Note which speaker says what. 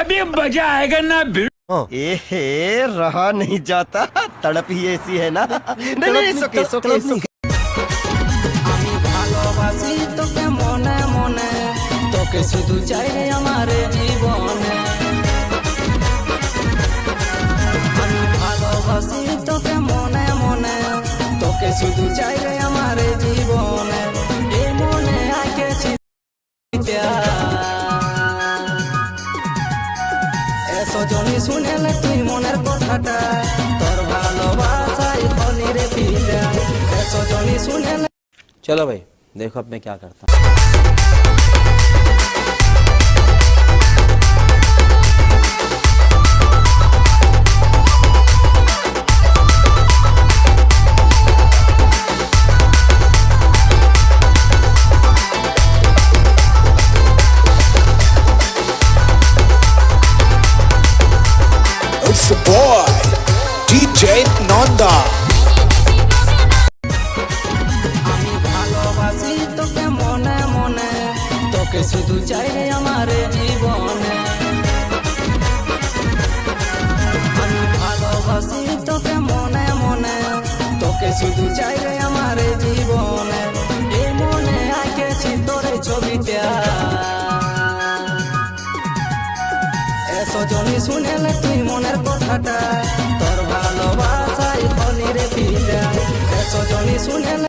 Speaker 1: अभी मजा आएगा ना
Speaker 2: एहे रहा नहीं जाता, तड़प ही ऐसी है ना। नहीं नहीं सुके सुके सुके।
Speaker 3: আমি ভালোবাসি তোকে মনে মনে, তোকে শুধু চাই আমার জীবনে। আমি ভালোবাসি তোকে মনে মনে, তোকে শুধু চাই আমার জীবনে। এ মনে আঁকেছি এসো জনি শুনেলে তুই মনের কথাটা, তোর ভালোবাসাই ধনী রে পিতা। এসো জনি শুনেলে।
Speaker 4: चलो भाई देखो अब मैं क्या करता हूँ।
Speaker 5: It's the boy, DJ Nanda.
Speaker 3: আমি ভালোবাসি তোকে মনে মনে, তোকে শুধু চাই আমার জীবনে। আমি ভালোবাসি তোকে মনে মনে, তোকে শুধু চাই আমার জীবনে। এ মনে আঁকেছি তোর ছবিটা, এসো জনি শুনেলে তুই মনের কথাটা, তোর ভালোবাসাই ধনী রে পিতা। এসো জনি শুনেলে।